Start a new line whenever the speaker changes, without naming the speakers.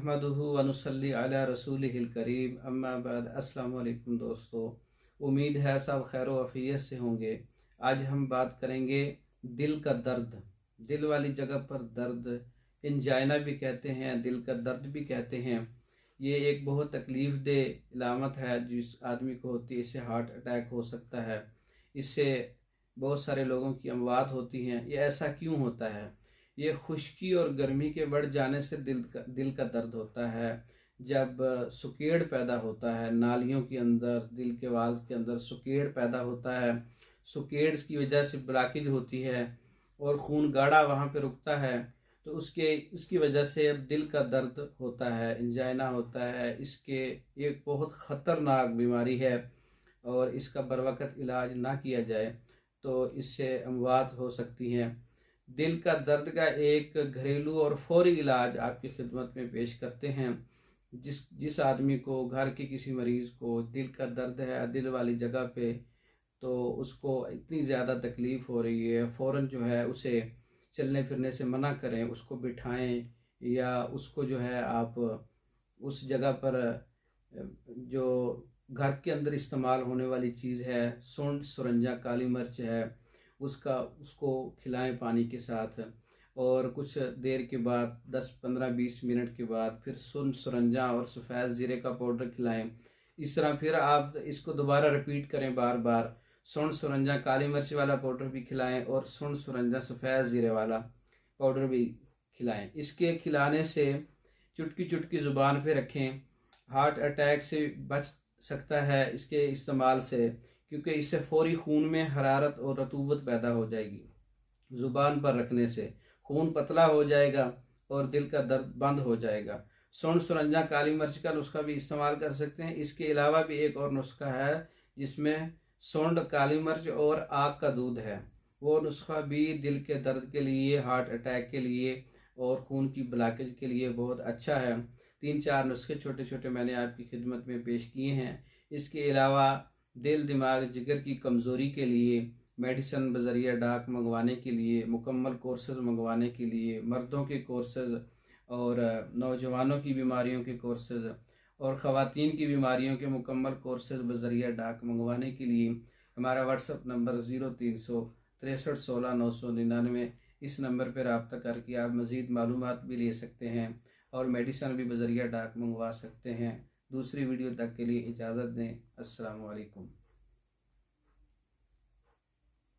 नहमदुहु व नुसल्ली अला रसूलिहिल करीम अम्मा बाद। अस्सलामु अलैकुम दोस्तों, उम्मीद है सब खैर व आफियत से होंगे। आज हम बात करेंगे दिल का दर्द। दिल वाली जगह पर दर्द, इंजाइना भी कहते हैं, दिल का दर्द भी कहते हैं। ये एक बहुत तकलीफ़ दे इलामत है जिस आदमी को होती है। इससे हार्ट अटैक हो सकता है, इससे बहुत सारे लोगों की अमवात होती हैं। ये ऐसा क्यों होता है? ये खुश्की और गर्मी के बढ़ जाने से दिल का दर्द होता है। जब सुकेड़ पैदा होता है नालियों के अंदर, दिल के वाल्व के अंदर सुकेड़ पैदा होता है, सुकेड़ की वजह से ब्लॉकेज होती है और खून गाढ़ा वहाँ पे रुकता है, तो इसकी वजह से अब दिल का दर्द होता है, इंजाइना होता है। इसके ये बहुत ख़तरनाक बीमारी है और इसका बरवक़्त इलाज ना किया जाए तो इससे अमवात हो सकती हैं। दिल का दर्द का एक घरेलू और फौरी इलाज आपकी खिदमत में पेश करते हैं। जिस आदमी को, घर के किसी मरीज़ को दिल का दर्द है दिल वाली जगह पे, तो उसको इतनी ज़्यादा तकलीफ़ हो रही है, फ़ौरन जो है उसे चलने फिरने से मना करें, उसको बिठाएं या उसको जो है आप उस जगह पर जो घर के अंदर इस्तेमाल होने वाली चीज़ है, सूंड सुरंजा काली मिर्च है, उसको खिलाएं पानी के साथ। और कुछ देर के बाद 10-15-20 मिनट के बाद फिर सूंड सुरंजा और सफ़ेद ज़ीरे का पाउडर खिलाएं। इस तरह फिर आप इसको दोबारा रिपीट करें बार बार। सूंड सुरंजा काली मिर्च वाला पाउडर भी खिलाएं और सूंड सुरंजा सफ़ेद ज़ीरे वाला पाउडर भी खिलाएं। इसके खिलाने से चुटकी चुटकी ज़ुबान पे रखें। हार्ट अटैक से बच सकता है इसके इस्तेमाल से, क्योंकि इससे फौरी खून में हरारत और रतूबत पैदा हो जाएगी। ज़ुबान पर रखने से खून पतला हो जाएगा और दिल का दर्द बंद हो जाएगा। सूंड सुरंजा काली मिर्च का नुस्खा भी इस्तेमाल कर सकते हैं। इसके अलावा भी एक और नुस्खा है जिसमें सूंड काली मिर्च और आग का दूध है। वो नुस्खा भी दिल के दर्द के लिए, हार्ट अटैक के लिए और खून की ब्लॉकेज के लिए बहुत अच्छा है। 3-4 नुस्खे छोटे छोटे मैंने आपकी खिदमत में पेश किए हैं। इसके अलावा दिल, दिमाग, जिगर की कमज़ोरी के लिए मेडिसन बज़रिया डाक मंगवाने के लिए, मुकम्मल कोर्सेज़ मंगवाने के लिए, मर्दों के कोर्सेज़ और नौजवानों की बीमारियों के कोर्सेज़ और ख़वातीन की बीमारियों के मुकम्मल कोर्सेज़ बज़रिया डाक मंगवाने के लिए हमारा व्हाट्सअप नंबर 0363 16 999। इस नंबर पर रब्ता करके आप मज़ीद मालूमात भी ले सकते हैं और मेडिसन भी बज़रिया डाक मंगवा सकते हैं। दूसरी वीडियो तक के लिए इजाज़त दें। अस्सलामु अलैकुम।